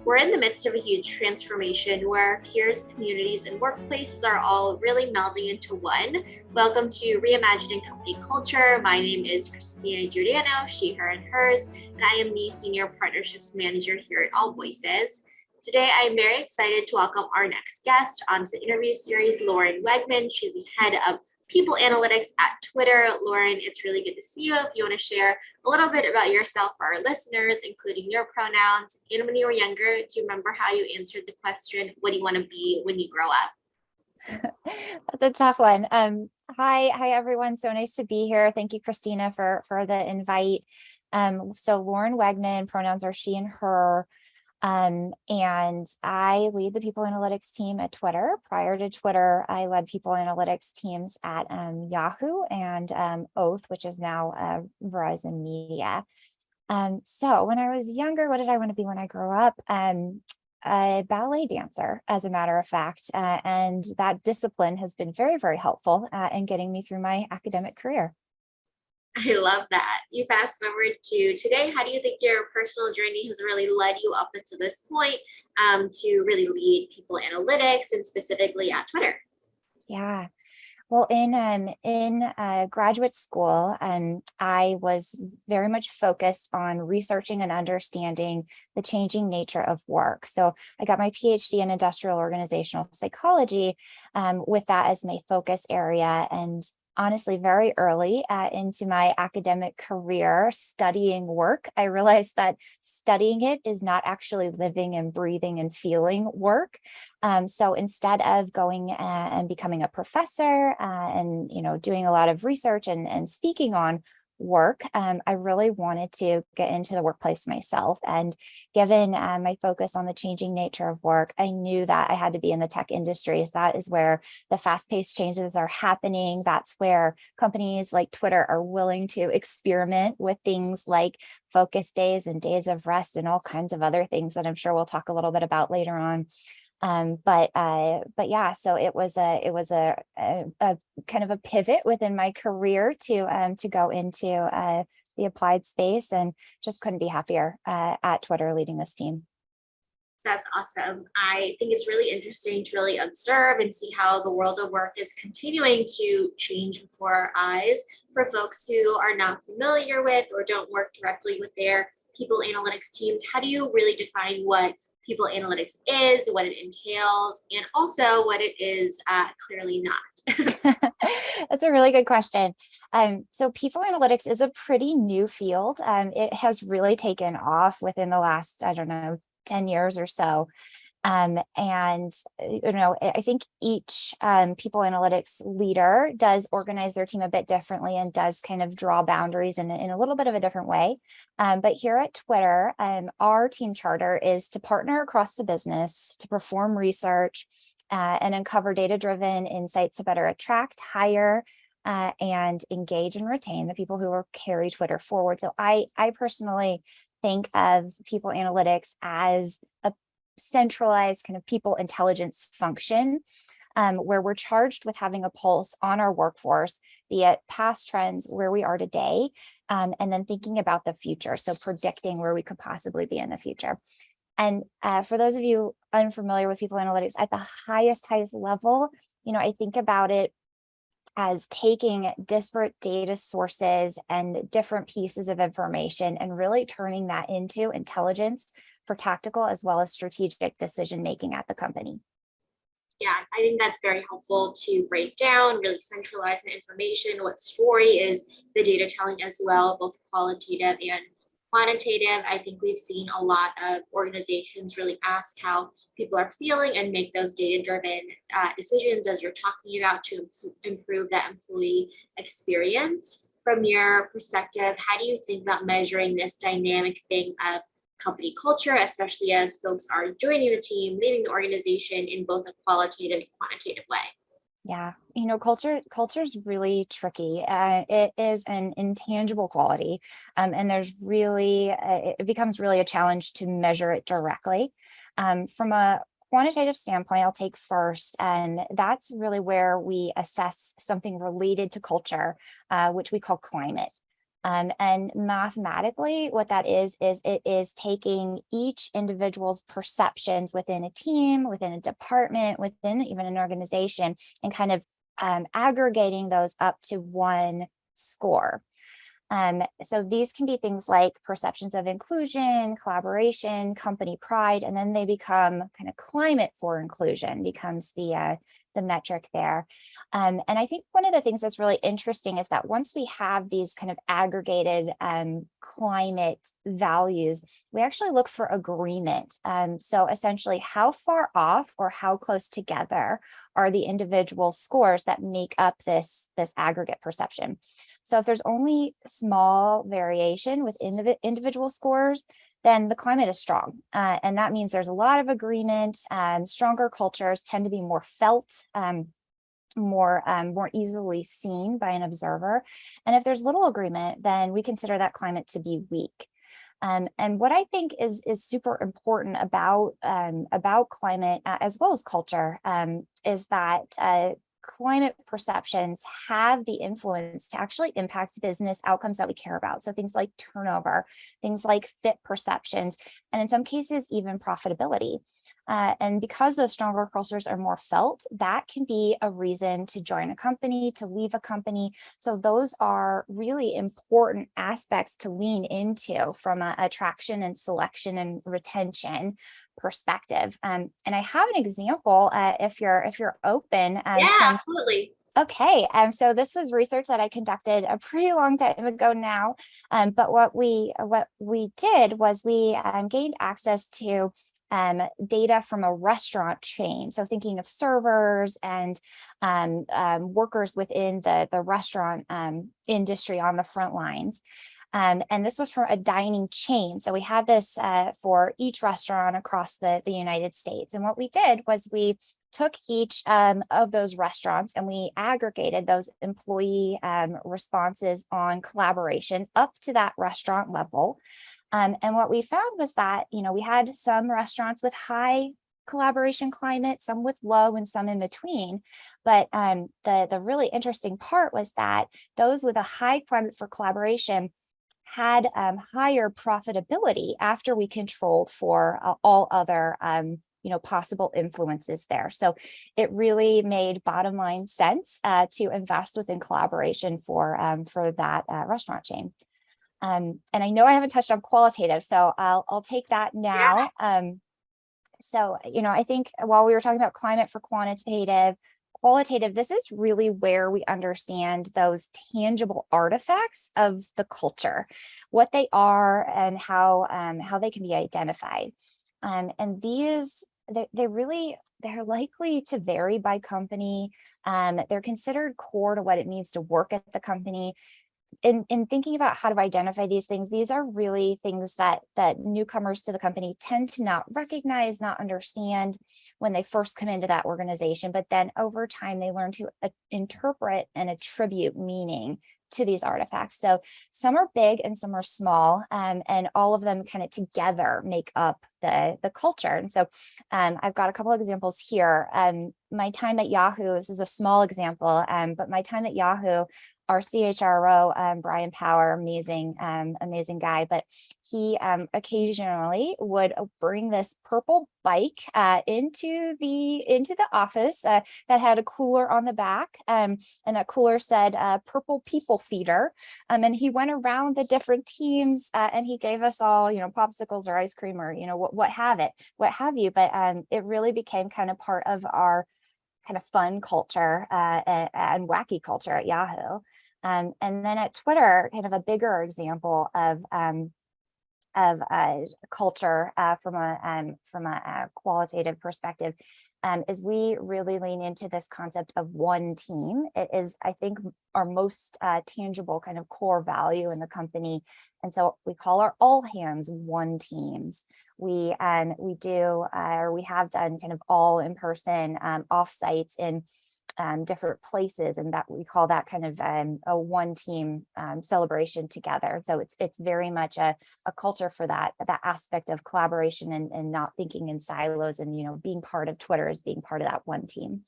We're in the midst of a huge transformation where peers, communities, and workplaces are all really melding into one. Welcome to Reimagining Company Culture. My name is Christina Giordano, she, her, and hers, and I am the Senior Partnerships Manager here at AllVoices. Today, I am very excited to welcome our next guest on the interview series, Lauren Wegman. She's the head of People Analytics at Twitter. Lauren, it's really good to see you. If you want to share a little bit about yourself for our listeners, including your pronouns, and when you were younger, do you remember how you answered the question, what do you want to be when you grow up? That's a tough one. Hi, everyone. So nice to be here. Thank you, Christina, for the invite. So Lauren Wegman, pronouns are she and her. And I lead the people analytics team at Twitter. Prior to Twitter, I led people analytics teams at Yahoo and Oath, which is now Verizon Media. So when I was younger, what did I want to be when I grew up? A ballet dancer, as a matter of fact. And that discipline has been very, very helpful in getting me through my academic career. I love that. You fast forward to today. How do you think your personal journey has really led you up until this point to really lead people analytics and specifically at Twitter? Yeah. Well, in graduate school, I was very much focused on researching and understanding the changing nature of work. So I got my PhD in industrial organizational psychology with that as my focus area. And honestly, very early into my academic career studying work, I realized that studying it is not actually living and breathing and feeling work. So instead of going and becoming a professor and doing a lot of research and speaking on work, I really wanted to get into the workplace myself. And given my focus on the changing nature of work, I knew that I had to be in the tech industries. That is where the fast-paced changes are happening. That's where companies like Twitter are willing to experiment with things like focus days and days of rest and all kinds of other things that I'm sure we'll talk a little bit about later on. But yeah, so it was a kind of a pivot within my career to go into the applied space, and just couldn't be happier at Twitter leading this team. That's awesome. I think it's really interesting to really observe and see how the world of work is continuing to change before our eyes. For folks who are not familiar with or don't work directly with their people analytics teams, how do you really define what people analytics is, what it entails, and also what it is clearly not? That's a really good question. So people analytics is a pretty new field. It has really taken off within the last, 10 years or so. And I think each people analytics leader does organize their team a bit differently and does kind of draw boundaries in a little bit of a different way. But here at Twitter, our team charter is to partner across the business to perform research and uncover data-driven insights to better attract, hire, and engage and retain the people who will carry Twitter forward. So I personally think of people analytics as a centralized kind of people intelligence function where we're charged with having a pulse on our workforce, be it past trends, where we are today, and then thinking about the future. So predicting where we could possibly be in the future. And for those of you unfamiliar with people analytics at the highest level, I think about it as taking disparate data sources and different pieces of information and really turning that into intelligence for tactical as well as strategic decision making at the company. Yeah, I think that's very helpful to break down, really centralize the information, what story is the data telling as well, both qualitative and quantitative. I think we've seen a lot of organizations really ask how people are feeling and make those data-driven decisions, as you're talking about, to improve that employee experience. From your perspective, how do you think about measuring this dynamic thing of company culture, especially as folks are joining the team, leaving the organization in both a qualitative and quantitative way? Yeah, culture is really tricky. It is an intangible quality, and there's really it becomes really a challenge to measure it directly. From a quantitative standpoint, I'll take first, and that's really where we assess something related to culture, which we call climate. And mathematically, what that is it is taking each individual's perceptions within a team, within a department, within even an organization, and kind of aggregating those up to one score. So these can be things like perceptions of inclusion, collaboration, company pride, and then they become kind of climate for inclusion becomes the metric there. And I think one of the things that's really interesting is that once we have these kind of aggregated climate values, we actually look for agreement. So essentially, how far off or how close together are the individual scores that make up this aggregate perception? So if there's only small variation within the individual scores, then the climate is strong. And that means there's a lot of agreement. Stronger cultures tend to be more felt, more easily seen by an observer. And if there's little agreement, then we consider that climate to be weak. And what I think is super important about climate as well as culture is that climate perceptions have the influence to actually impact business outcomes that we care about. So things like turnover, things like fit perceptions, and in some cases, even profitability. And because those stronger cultures are more felt, that can be a reason to join a company, to leave a company. So those are really important aspects to lean into from an attraction and selection and retention perspective. And I have an example if you're open. Yeah, absolutely. Okay, so this was research that I conducted a pretty long time ago now, but what we did was we gained access to data from a restaurant chain. So thinking of servers and workers within the restaurant industry on the front lines. And this was for a dining chain. So we had this for each restaurant across the United States. And what we did was we took each of those restaurants and we aggregated those employee responses on collaboration up to that restaurant level. And what we found was that, we had some restaurants with high collaboration climate, some with low and some in between. But the really interesting part was that those with a high climate for collaboration had higher profitability after we controlled for all other possible influences there. So it really made bottom line sense to invest within collaboration for that restaurant chain. And I know I haven't touched on qualitative, so I'll take that now. Yeah. So, I think while we were talking about climate for qualitative, this is really where we understand those tangible artifacts of the culture, what they are and how they can be identified. And these, they're likely to vary by company. They're considered core to what it means to work at the company. In thinking about how to identify these things, these are really things that newcomers to the company tend to not recognize, not understand when they first come into that organization. But then over time, they learn to interpret and attribute meaning to these artifacts. So some are big and some are small, and all of them kind of together make up the culture. And so I've got a couple of examples here. My time at Yahoo, this is a small example, but my time at Yahoo, our CHRO, Brian Power, amazing guy, but he occasionally would bring this purple bike into the office that had a cooler on the back, and that cooler said "Purple People Feeder," and he went around the different teams and he gave us all, popsicles or ice cream or what have you. But it really became kind of part of our kind of fun culture and wacky culture at Yahoo. And then at Twitter, kind of a bigger example of culture from a qualitative perspective is we really lean into this concept of one team. It is, I think, our most tangible kind of core value in the company, and so we call our all hands one teams. We do or we have done kind of all in person offsites in different places, and that we call that kind of a one team celebration together. So it's very much a culture for that aspect of collaboration and not thinking in silos, and being part of Twitter is being part of that one team.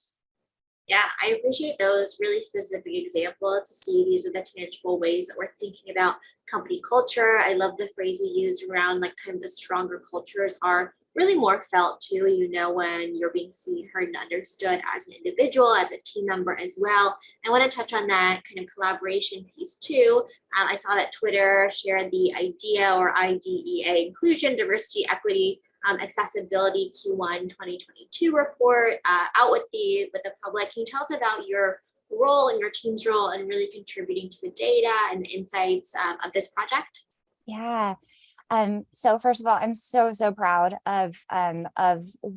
Yeah, I appreciate those really specific examples to see these are the tangible ways that we're thinking about company culture. I love the phrase you used around like kind of the stronger cultures are really more felt too, when you're being seen, heard, and understood as an individual, as a team member as well. I want to touch on that kind of collaboration piece too. I saw that Twitter shared the IDEA or IDEA, inclusion, diversity, equity, accessibility Q1 2022 report out with the public. Can you tell us about your role and your team's role and really contributing to the data and the insights of this project? Yeah. So first of all, I'm so proud of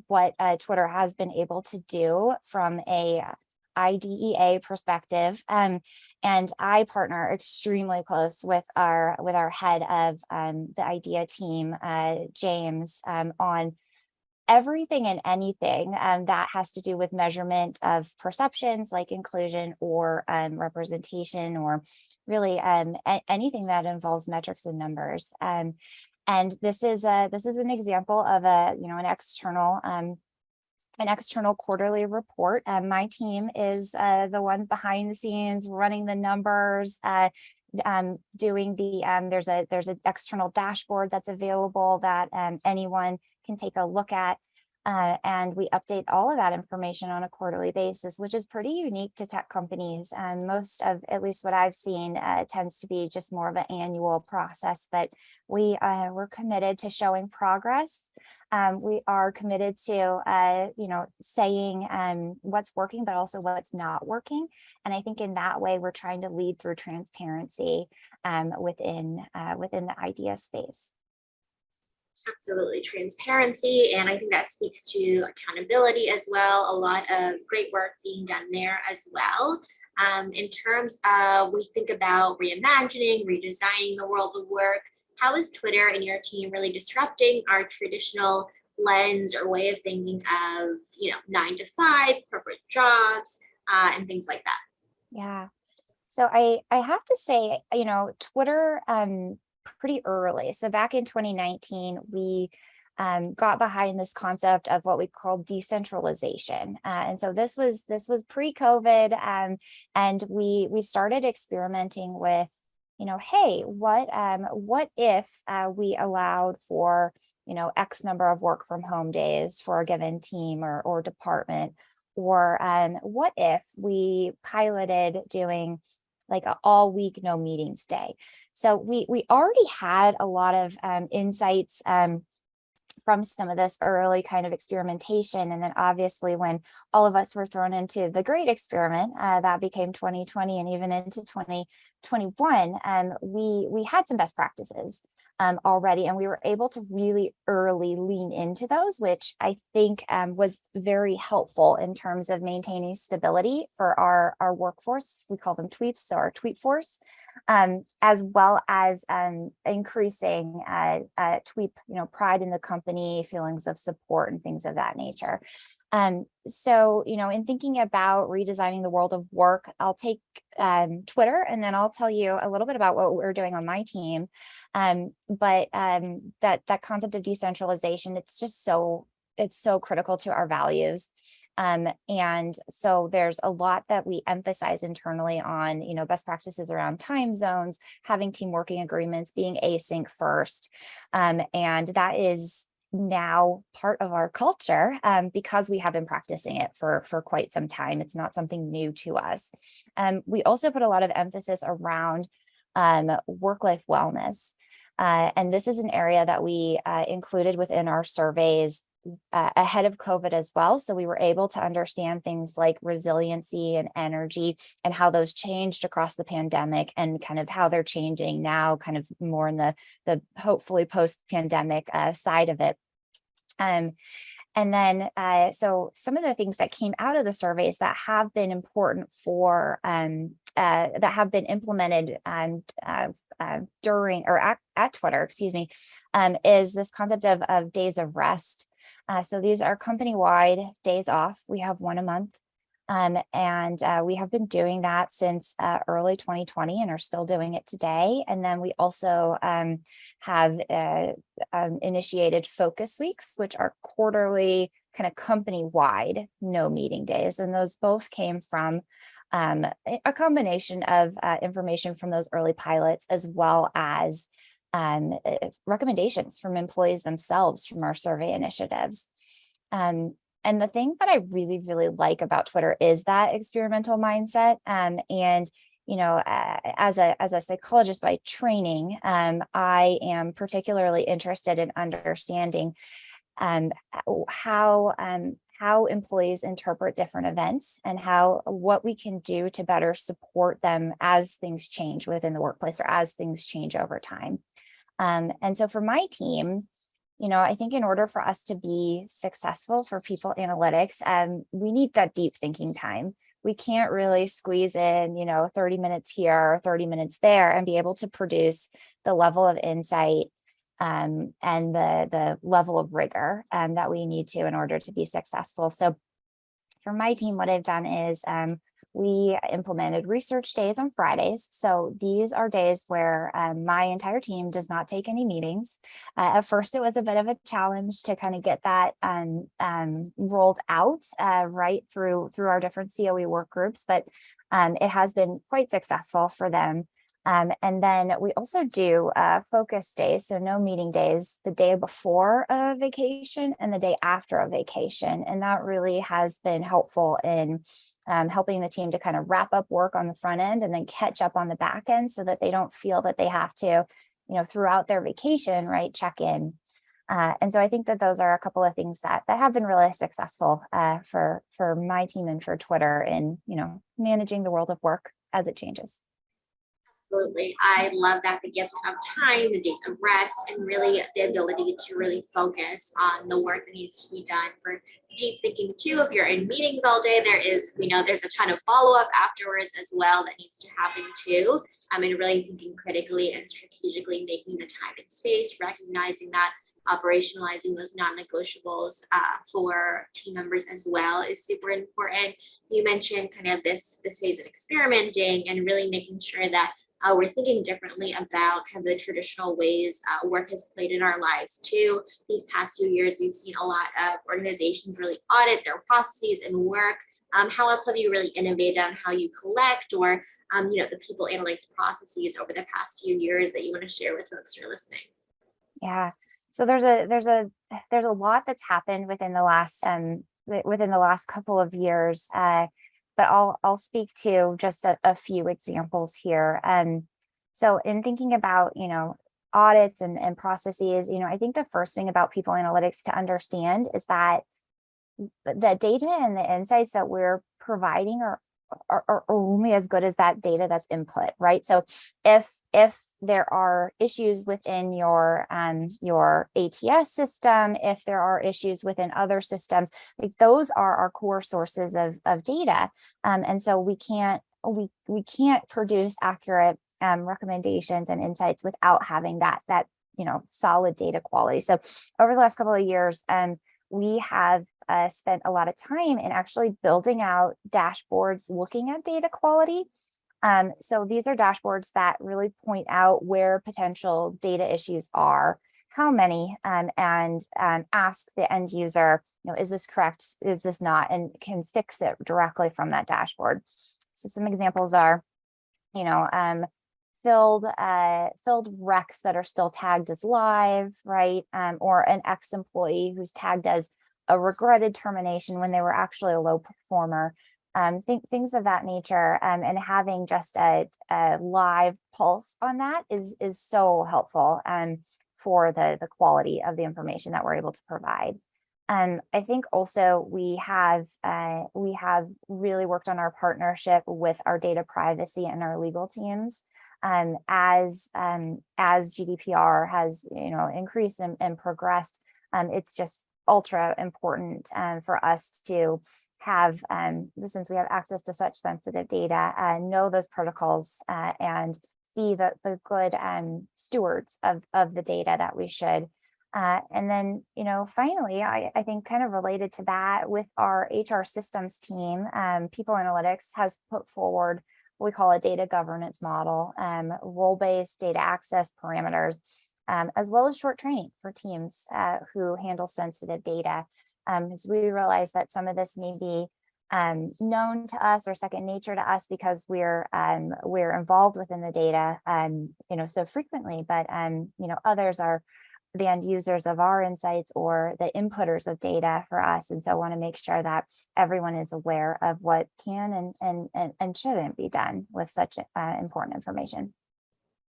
what Twitter has been able to do from a IDEA perspective. And I partner extremely close with our head of the IDEA team, James, on everything and anything that has to do with measurement of perceptions like inclusion or representation, or really anything that involves metrics and numbers. And this is an example of an external quarterly report. My team is the ones behind the scenes running the numbers, doing there's an external dashboard that's available that anyone can take a look at. And we update all of that information on a quarterly basis, which is pretty unique to tech companies. And most of, at least what I've seen, tends to be just more of an annual process. But we're committed to showing progress. We are committed to, saying what's working, but also what's not working. And I think in that way, we're trying to lead through transparency within the idea space. Absolutely, transparency. And I think that speaks to accountability as well. A lot of great work being done there as well. In terms of, we think about reimagining, redesigning the world of work, how is Twitter and your team really disrupting our traditional lens or way of thinking of, 9 to 5, corporate jobs, and things like that? Yeah. So I have to say, Twitter pretty early. So back in 2019, we got behind this concept of what we call decentralization. And so this was pre-COVID, and we started experimenting with, hey, what if we allowed for, X number of work from home days for a given team or department? Or what if we piloted doing like an all week no meetings day? So we already had a lot of insights from some of this early kind of experimentation. And then obviously when all of us were thrown into the great experiment that became 2020 and even into 2021, we had some best practices already, and we were able to really early lean into those, which I think was very helpful in terms of maintaining stability for our workforce. We call them tweeps, so our tweet force, as well as increasing tweep, pride in the company, feelings of support, and things of that nature. So, in thinking about redesigning the world of work, I'll take Twitter, and then I'll tell you a little bit about what we're doing on my team. But that concept of decentralization, it's so critical to our values. And so there's a lot that we emphasize internally on, best practices around time zones, having team working agreements, being async first. And that is now part of our culture because we have been practicing it for quite some time. It's not something new to us. We also put a lot of emphasis around work-life wellness. And this is an area that we included within our surveys ahead of COVID as well. So we were able to understand things like resiliency and energy and how those changed across the pandemic, and kind of how they're changing now, kind of more in the hopefully post-pandemic side of it. And then, so some of the things that came out of the surveys that have been important for, that have been implemented during or at Twitter, is this concept of days of rest. So these are company-wide days off. We have one a month. And we have been doing that since early 2020 and are still doing it today. And then we also have initiated focus weeks, which are quarterly kind of company-wide no meeting days. And those both came from a combination of information from those early pilots, as well as recommendations from employees themselves from our survey initiatives. And the thing that I really, really like about Twitter is that experimental mindset. And as a psychologist by training, I am particularly interested in understanding how employees interpret different events and what we can do to better support them as things change within the workplace or as things change over time. And so for my team, I think in order for us to be successful for people analytics, we need that deep thinking time. We can't really squeeze in, 30 minutes here or 30 minutes there and be able to produce the level of insight and the level of rigor that we need to in order to be successful. So for my team, what I've done is we implemented research days on Fridays. So these are days where my entire team does not take any meetings. At first, it was a bit of a challenge to kind of get that rolled out right through our different COE work groups, but it has been quite successful for them. And then we also do focus days, so no meeting days, the day before a vacation and the day after a vacation. And that really has been helpful in helping the team to kind of wrap up work on the front end and then catch up on the back end so that they don't feel that they have to, throughout their vacation, right, check in. And so I think that those are a couple of things that have been really successful for my team and for Twitter in, managing the world of work as it changes. Absolutely. I love that, the gift of time, the days of rest, and really the ability to really focus on the work that needs to be done. For deep thinking too, if you're in meetings all day, there's a ton of follow-up afterwards as well that needs to happen too. And really thinking critically and strategically, making the time and space, recognizing that, operationalizing those non-negotiables for team members as well is super important. You mentioned kind of this phase of experimenting and really making sure that we're thinking differently about kind of the traditional ways work has played in our lives too. These past few years, we've seen a lot of organizations really audit their processes and work. How else have you really innovated on how you collect or, the people analytics processes over the past few years that you want to share with folks who are listening? Yeah. So there's a lot that's happened within the last couple of years. But I'll speak to just a few examples here. So in thinking about, audits and processes, I think the first thing about people analytics to understand is that the data and the insights that we're providing are only as good as that data that's input, right? So if there are issues within your ATS system, if there are issues within other systems, like those are our core sources of data. And so we can't produce accurate recommendations and insights without having that solid data quality. So over the last couple of years, we have spent a lot of time in actually building out dashboards looking at data quality. So these are dashboards that really point out where potential data issues are, how many, and ask the end user, is this correct? Is this not? And can fix it directly from that dashboard. So some examples are, filled recs that are still tagged as live, right? Or an ex-employee who's tagged as a regretted termination when they were actually a low performer. Things of that nature, and having just a live pulse on that is so helpful for the quality of the information that we're able to provide. I think also we have really worked on our partnership with our data privacy and our legal teams. As GDPR has increased and progressed, it's just ultra important for us to have, since we have access to such sensitive data, know those protocols and be the good stewards of the data that we should. And then, finally, I think kind of related to that with our HR systems team, People Analytics has put forward what we call a data governance model, role-based data access parameters, as well as short training for teams who handle sensitive data. As we realize that some of this may be known to us or second nature to us because we're involved within the data, so frequently, but others are the end users of our insights or the inputters of data for us. And so I want to make sure that everyone is aware of what can and shouldn't be done with such important information.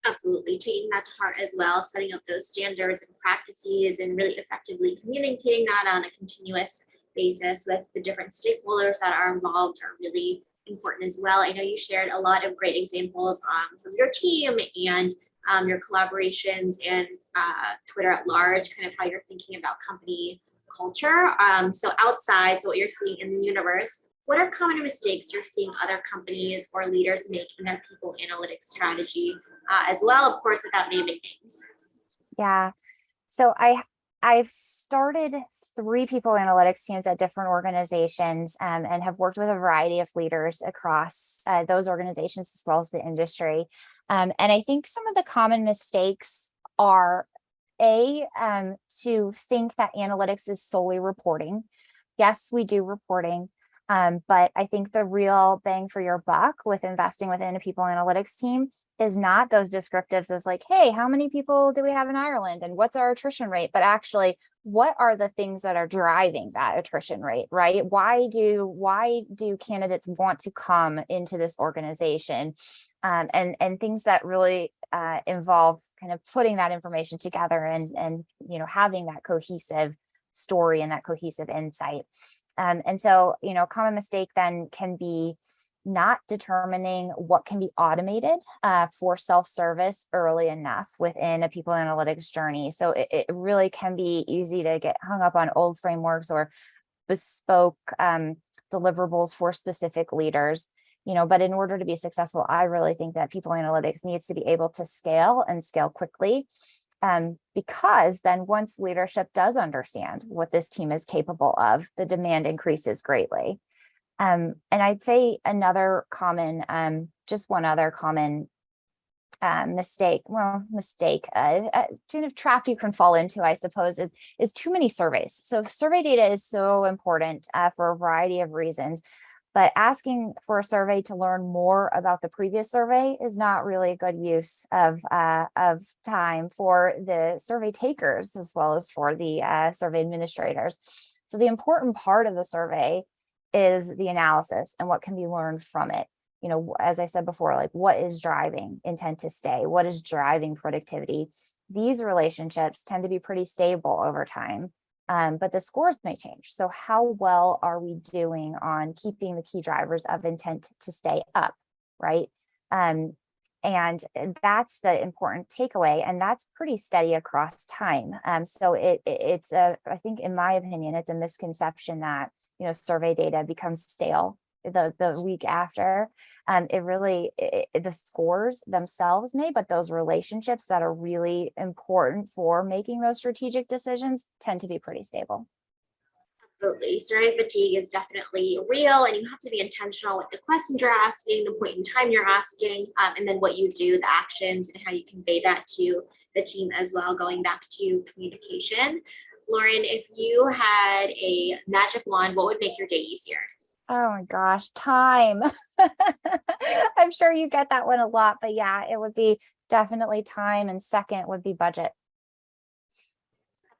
Absolutely, taking that to heart as well, setting up those standards and practices and really effectively communicating that on a continuous basis with the different stakeholders that are involved are really important as well. I know you shared a lot of great examples from your team and your collaborations and Twitter at large, kind of how you're thinking about company culture. So what you're seeing in the universe, what are common mistakes you're seeing other companies or leaders make in their people analytics strategy as well, of course, without naming names? Yeah. So I've started 3 people analytics teams at different organizations, and have worked with a variety of leaders across those organizations as well as the industry. And I think some of the common mistakes are to think that analytics is solely reporting. Yes, we do reporting. But I think the real bang for your buck with investing within a people analytics team is not those descriptives of like, hey, how many people do we have in Ireland and what's our attrition rate? But actually, what are the things that are driving that attrition rate, right? Why do candidates want to come into this organization? And things that really involve kind of putting that information together and having that cohesive story and that cohesive insight. And so, a common mistake then can be not determining what can be automated for self-service early enough within a people analytics journey. So it really can be easy to get hung up on old frameworks or bespoke deliverables for specific leaders. But in order to be successful, I really think that people analytics needs to be able to scale and scale quickly. Because then once leadership does understand what this team is capable of, the demand increases greatly. And I'd say one other common mistake, kind of trap you can fall into, I suppose, is too many surveys. So survey data is so important for a variety of reasons. But asking for a survey to learn more about the previous survey is not really a good use of time for the survey takers as well as for the survey administrators. So the important part of the survey is the analysis and what can be learned from it. As I said before, like what is driving intent to stay? What is driving productivity? These relationships tend to be pretty stable over time. But the scores may change. So how well are we doing on keeping the key drivers of intent to stay up, right? And that's the important takeaway, and that's pretty steady across time. So it's I think in my opinion, it's a misconception that survey data becomes stale the week after. The scores themselves may, but those relationships that are really important for making those strategic decisions tend to be pretty stable. Absolutely. Survey fatigue is definitely real, and you have to be intentional with the questions you're asking, the point in time you're asking, and then what you do, the actions, and how you convey that to the team as well, going back to communication. Lauren, if you had a magic wand, what would make your day easier? Oh my gosh, time. I'm sure you get that one a lot, but yeah, it would be definitely time. And second would be budget.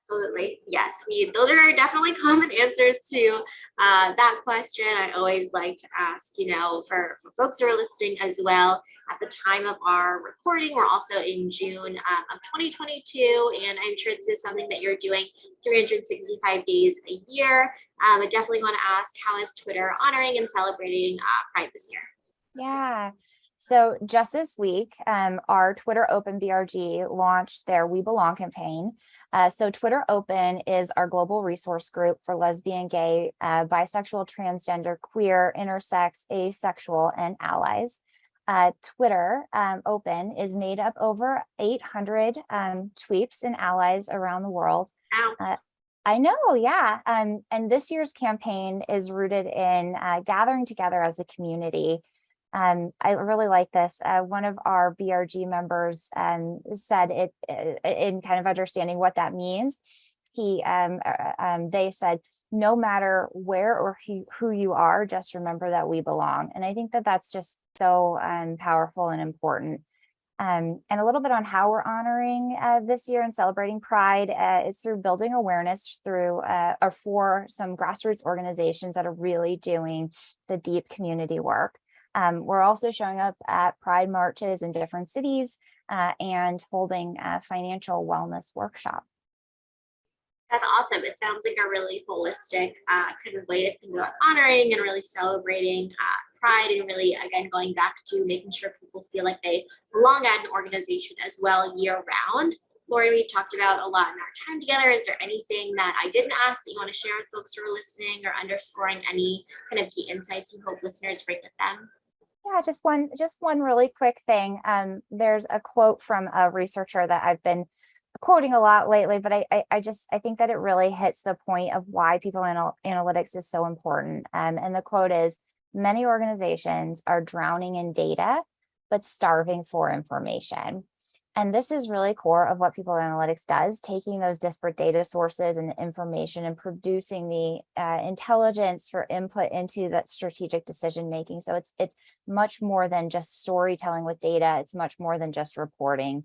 Absolutely. Yes, those are definitely common answers to that question. I always like to ask, for folks who are listening as well, at the time of our recording, we're also in June of 2022, and I'm sure this is something that you're doing 365 days a year. I definitely want to ask, how is Twitter honoring and celebrating Pride this year? Yeah. So just this week, our Twitter Open BRG launched their We Belong campaign. So Twitter Open is our global resource group for lesbian, gay, bisexual, transgender, queer, intersex, asexual, and allies. Twitter Open is made up over 800 tweeps and allies around the world. Wow. I know, yeah. And this year's campaign is rooted in gathering together as a community. I really like this. One of our BRG members said it in kind of understanding what that means. They said, no matter where or who you are, just remember that we belong. And I think that that's just so powerful and important. And a little bit on how we're honoring this year and celebrating Pride is through building awareness through or for some grassroots organizations that are really doing the deep community work. We're also showing up at Pride marches in different cities and holding a financial wellness workshop. That's awesome. It sounds like a really holistic kind of way to think about honoring and really celebrating pride, and really, again, going back to making sure people feel like they belong at an organization as well year round. Lori, we've talked about a lot in our time together. Is there anything that I didn't ask that you want to share with folks who are listening, or underscoring any kind of key insights you hope listeners bring with them? Yeah, just one really quick thing. There's a quote from a researcher that I've been quoting a lot lately, but I think that it really hits the point of why people analytics is so important. And the quote is, many organizations are drowning in data, but starving for information. And this is really core of what people analytics does, taking those disparate data sources and information and producing the intelligence for input into that strategic decision making. So it's much more than just storytelling with data. It's much more than just reporting.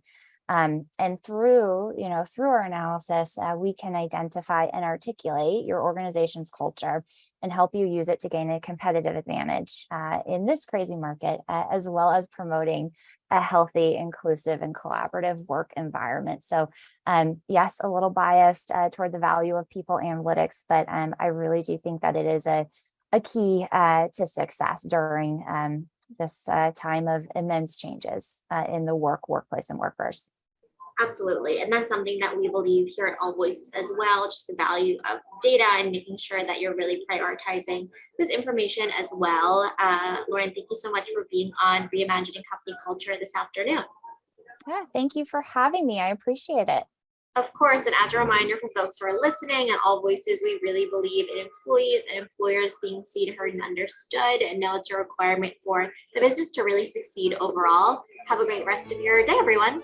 And through our analysis, we can identify and articulate your organization's culture and help you use it to gain a competitive advantage in this crazy market, as well as promoting a healthy, inclusive, and collaborative work environment. So yes, a little biased toward the value of people analytics, but I really do think that it is a key to success during this time of immense changes in the workplace and workers. Absolutely. And that's something that we believe here at AllVoices as well, just the value of data and making sure that you're really prioritizing this information as well. Lauren, thank you so much for being on Reimagining Company Culture this afternoon. Yeah, thank you for having me. I appreciate it. Of course, and as a reminder for folks who are listening, at AllVoices, we really believe in employees and employers being seen, heard, and understood, and know it's a requirement for the business to really succeed overall. Have a great rest of your day, everyone.